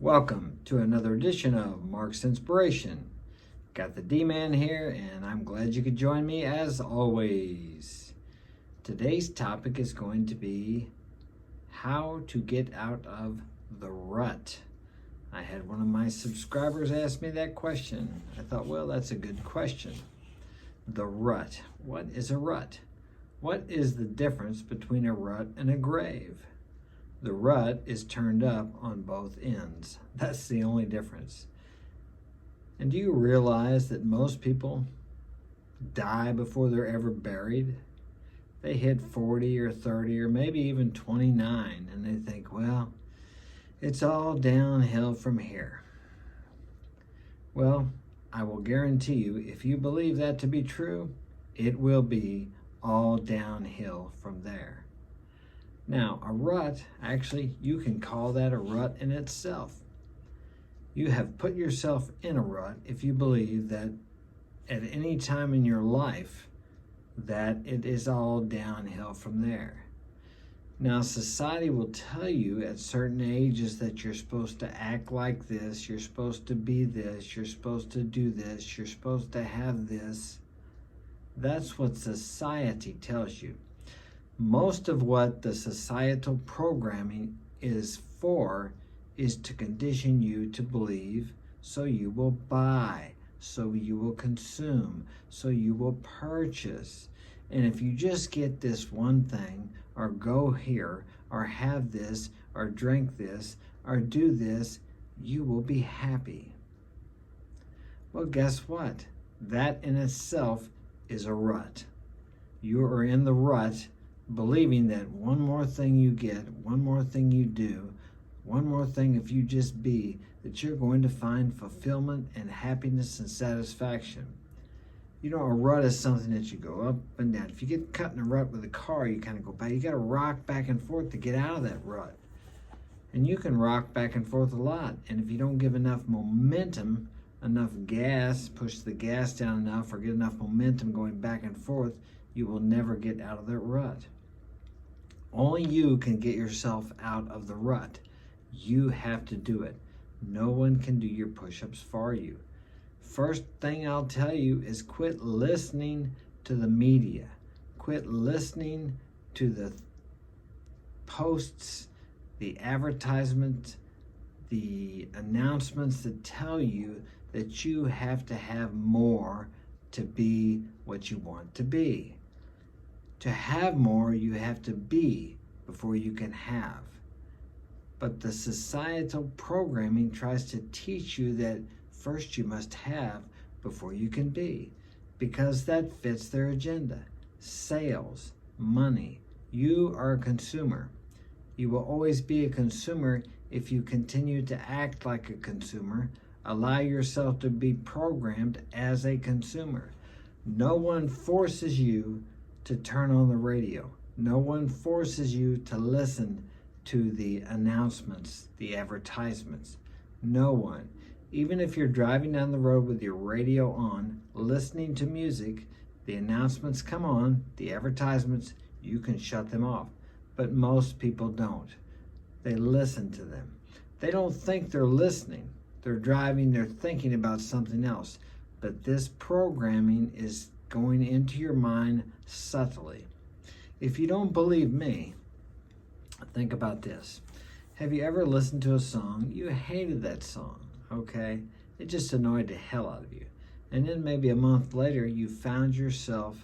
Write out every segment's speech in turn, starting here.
Welcome to another edition of Mark's Inspiration. Got the D-Man here, and I'm glad you could join me as always. Today's topic is going to be how to get out of the rut. I had one of my subscribers ask me that question. I thought, well, that's a good question. The rut. What is a rut? What is the difference between a rut and a grave? The rut is turned up on both ends. That's the only difference. And do you realize that most people die before they're ever buried? They hit 40 or 30 or maybe even 29 and they think, well, it's all downhill from here. Well, I will guarantee you, if you believe that to be true, it will be all downhill from there. Now, a rut, actually, you can call that a rut in itself. You have put yourself in a rut if you believe that at any time in your life that it is all downhill from there. Now, society will tell you at certain ages that you're supposed to act like this, you're supposed to be this, you're supposed to do this, you're supposed to have this. That's what society tells you. Most of what the societal programming is for is to condition you to believe, so you will buy, so you will consume, so you will purchase. And if you just get this one thing, or go here, or have this, or drink this, or do this, you will be happy. Well, guess what? That in itself is a rut. You are in the rut believing that one more thing you get, one more thing you do, one more thing if you just be, that you're going to find fulfillment and happiness and satisfaction. You know, a rut is something that you go up and down. If you get cut in a rut with a car, you kind of go back. You got to rock back and forth to get out of that rut. And you can rock back and forth a lot. And if you don't give enough momentum, enough gas, push the gas down enough, or get enough momentum going back and forth, you will never get out of that rut. Only you can get yourself out of the rut. You have to do it. No one can do your push-ups for you. First thing I'll tell you is quit listening to the media. Quit listening to the posts, the advertisements, the announcements that tell you that you have to have more to be what you want to be. To have more, you have to be before you can have. But the societal programming tries to teach you that first you must have before you can be, because that fits their agenda. Sales, money. You are a consumer. You will always be a consumer if you continue to act like a consumer. Allow yourself to be programmed as a consumer. No one forces you to turn on the radio. No one forces you to listen to the announcements, the advertisements. No one. Even if you're driving down the road with your radio on, listening to music, the announcements come on, the advertisements, you can shut them off. But most people don't. They listen to them. They don't think they're listening. They're driving, they're thinking about something else. But this programming is going into your mind subtly. If you don't believe me, think about this. Have you ever listened to a song? You hated that song, okay? It just annoyed the hell out of you. And then maybe a month later, you found yourself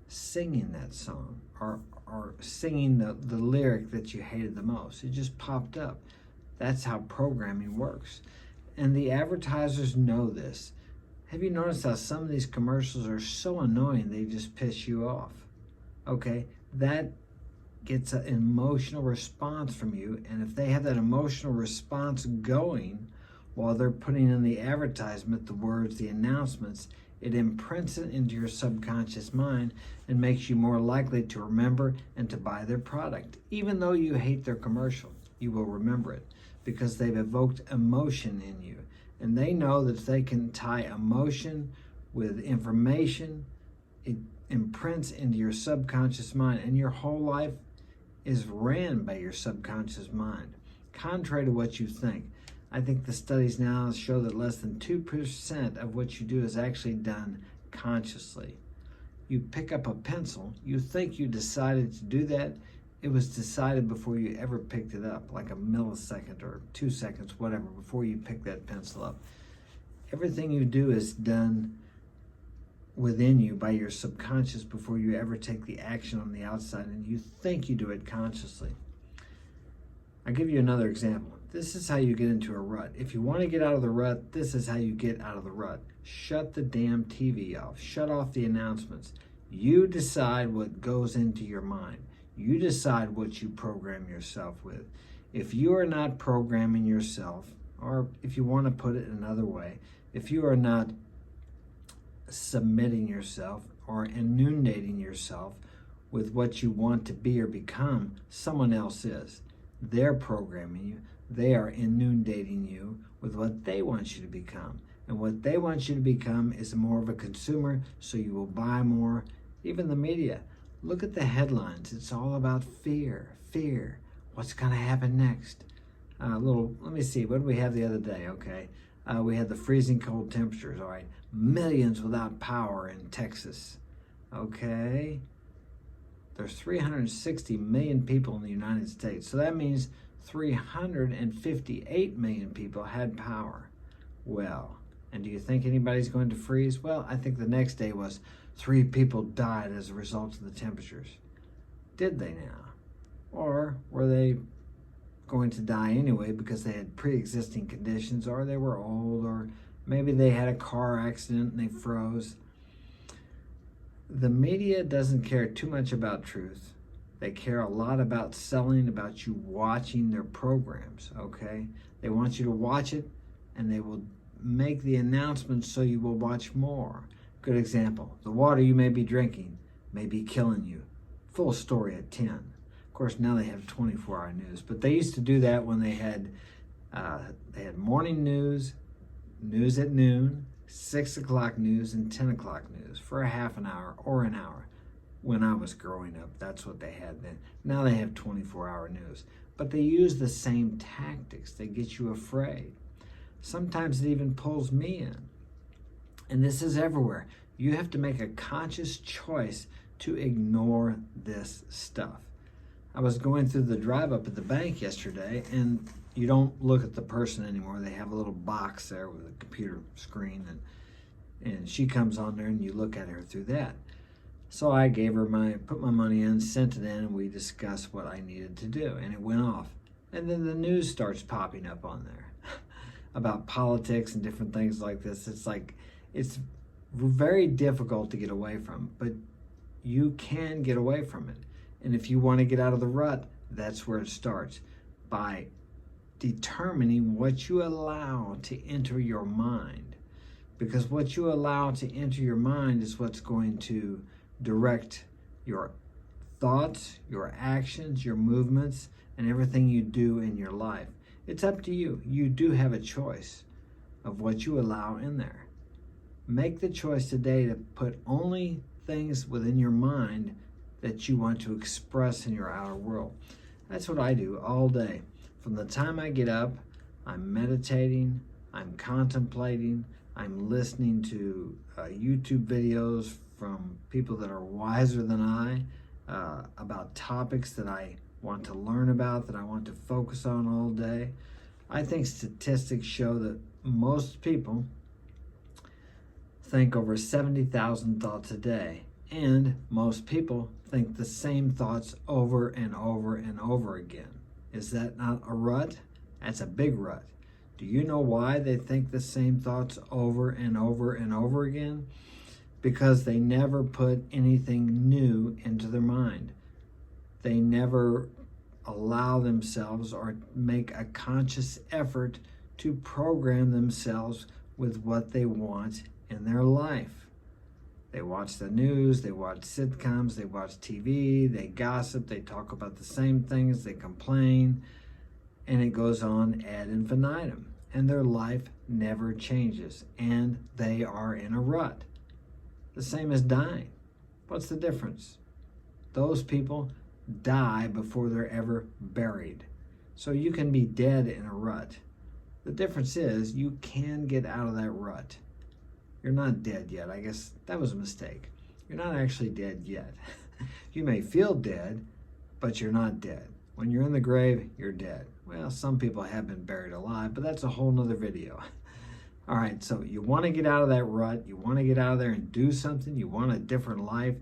singing that song or singing the lyric that you hated the most. It just popped up. That's how programming works. And the advertisers know this. Have you noticed how some of these commercials are so annoying they just piss you off? Okay, that gets an emotional response from you, and if they have that emotional response going while they're putting in the advertisement, the words, the announcements, it imprints it into your subconscious mind and makes you more likely to remember and to buy their product. Even though you hate their commercial, you will remember it because they've evoked emotion in you. And they know that if they can tie emotion with information, it imprints into your subconscious mind, and your whole life is ran by your subconscious mind, contrary to what you think. I think the studies now show that less than 2% of what you do is actually done consciously. You pick up a pencil, you think you decided to do that. It was decided before you ever picked it up, like a millisecond or 2 seconds, whatever, before you pick that pencil up. Everything you do is done within you by your subconscious before you ever take the action on the outside, and you think you do it consciously. I'll give you another example. This is how you get into a rut. If you want to get out of the rut, this is how you get out of the rut. Shut the damn TV off. Shut off the announcements. You decide what goes into your mind. You decide what you program yourself with. If you are not programming yourself, or if you want to put it another way, if you are not submitting yourself or inundating yourself with what you want to be or become, someone else is. They're programming you. They are inundating you with what they want you to become. And what they want you to become is more of a consumer, so you will buy more. Even the media. Look at the headlines. It's all about fear. Fear. What's going to happen next? Let me see. What did we have the other day? Okay. We had the freezing cold temperatures. All right. Millions without power in Texas. Okay. There's 360 million people in the United States. So that means 358 million people had power. Well, and do you think anybody's going to freeze? Well, I think the next day was 3 people died as a result of the temperatures. Did they now? Or were they going to die anyway because they had pre-existing conditions, or they were old, or maybe they had a car accident and they froze? The media doesn't care too much about truth. They care a lot about selling, about you watching their programs, okay? They want you to watch it, and they will make the announcements so you will watch more. Good example, the water you may be drinking may be killing you. Full story at 10. Of course, now they have 24-hour news, but they used to do that when they had morning news, news at noon, 6 o'clock news, and 10 o'clock news for a half an hour or an hour. When I was growing up, that's what they had then. Now they have 24-hour news. But they use the same tactics. They get you afraid. Sometimes it even pulls me in. And this is everywhere. You have to make a conscious choice to ignore this stuff. I was going through the drive up at the bank yesterday, and you don't look at the person anymore. They have a little box there with a computer screen, and she comes on there, and you look at her through that. So I put my money in, sent it in, and we discussed what I needed to do, and it went off. And then the news starts popping up on there about politics and different things like this. It's very difficult to get away from, but you can get away from it. And if you want to get out of the rut, that's where it starts, by determining what you allow to enter your mind. Because what you allow to enter your mind is what's going to direct your thoughts, your actions, your movements, and everything you do in your life. It's up to you. You do have a choice of what you allow in there. Make the choice today to put only things within your mind that you want to express in your outer world. That's what I do all day. From the time I get up, I'm meditating, I'm contemplating, I'm listening to YouTube videos from people that are wiser than I, about topics that I want to learn about, that I want to focus on all day. I think statistics show that most people think over 70,000 thoughts a day, and most people think the same thoughts over and over and over again. Is that not a rut? That's a big rut. Do you know why they think the same thoughts over and over and over again? Because they never put anything new into their mind. They never allow themselves or make a conscious effort to program themselves with what they want in their life. They watch the news, they watch sitcoms, they watch TV, they gossip, they talk about the same things, they complain, and it goes on ad infinitum. And their life never changes, and they are in a rut. The same as dying. What's the difference? Those people die before they're ever buried. So you can be dead in a rut, The difference is you can get out of that rut. You're not dead yet. I guess that was a mistake. You're not actually dead yet. You may feel dead, but you're not dead. When you're in the grave, you're dead. Well, some people have been buried alive, but that's a whole nother video. All right, so you want to get out of that rut. You want to get out of there and do something. You want a different life.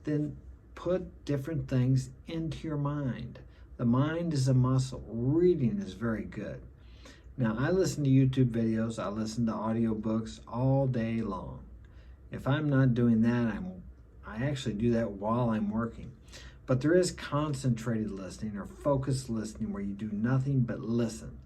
Then put different things into your mind. The mind is a muscle. Reading is very good. Now, I listen to YouTube videos. I listen to audiobooks all day long. If I'm not doing that, I actually do that while I'm working. But there is concentrated listening or focused listening where you do nothing but listen.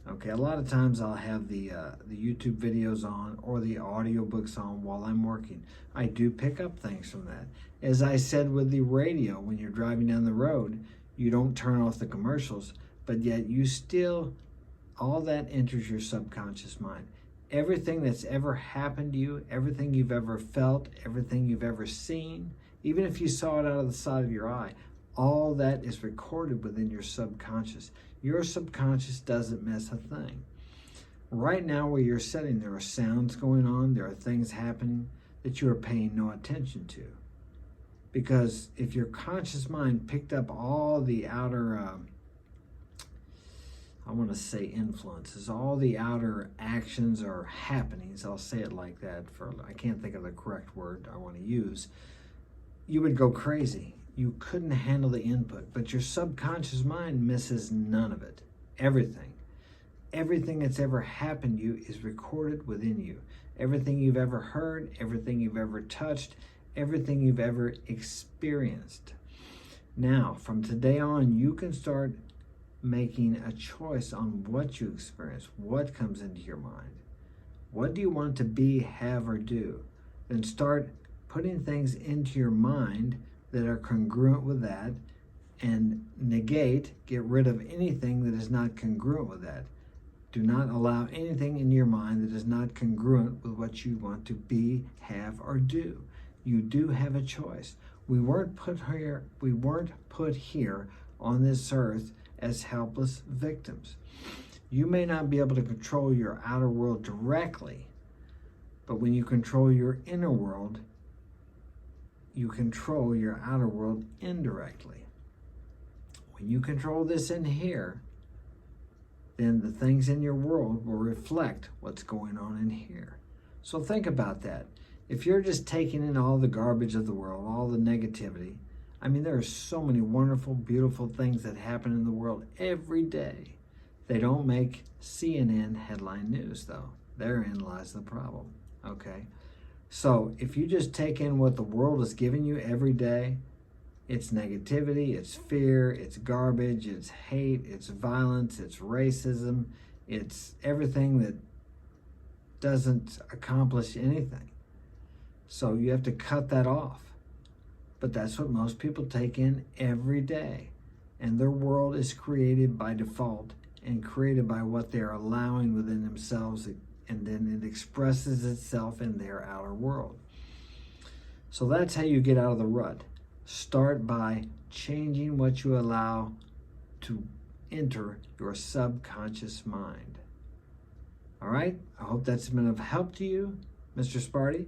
Okay, a lot of times I'll have the YouTube videos on or the audiobooks on while I'm working. I do pick up things from that. As I said with the radio, when you're driving down the road, you don't turn off the commercials, but yet you still, all that enters your subconscious mind. Everything that's ever happened to you, everything you've ever felt, everything you've ever seen, even if you saw it out of the side of your eye, all that is recorded within your subconscious. Your subconscious doesn't miss a thing. Right now where you're sitting, there are sounds going on, there are things happening that you are paying no attention to. Because if your conscious mind picked up all the outer, I want to say influences, all the outer actions or happenings, I'll say it like that, I can't think of the correct word I want to use, you would go crazy. You couldn't handle the input, but your subconscious mind misses none of it. Everything. Everything that's ever happened to you is recorded within you. Everything you've ever heard, everything you've ever touched, everything you've ever experienced. Now, from today on, you can start making a choice on what you experience, what comes into your mind. What do you want to be, have, or do? Then start putting things into your mind that are congruent with that, and get rid of anything that is not congruent with that. Do not allow anything in your mind that is not congruent with what you want to be, have, or do. You do have a choice. We weren't put here on this earth as helpless victims. You may not be able to control your outer world directly, but when you control your inner world, you control your outer world indirectly. When you control this in here, then the things in your world will reflect what's going on in here. So think about that. If you're just taking in all the garbage of the world, all the negativity, I mean, there are so many wonderful, beautiful things that happen in the world every day. They don't make CNN headline news, though. Therein lies the problem, okay? So if you just take in what the world is giving you every day, it's negativity, it's fear, it's garbage, it's hate, it's violence, it's racism, it's everything that doesn't accomplish anything. So you have to cut that off. But that's what most people take in every day. And their world is created by default and created by what they're allowing within themselves, and then it expresses itself in their outer world. So that's how you get out of the rut. Start by changing what you allow to enter your subconscious mind. All right? I hope that's been of help to you, Mr. Sparty.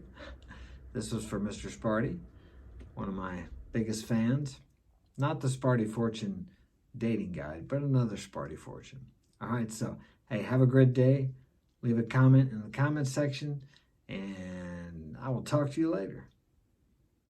This was for Mr. Sparty, one of my biggest fans. Not the Sparty Fortune dating guide, but another Sparty Fortune. All right, so, hey, have a great day. Leave a comment in the comment section, and I will talk to you later.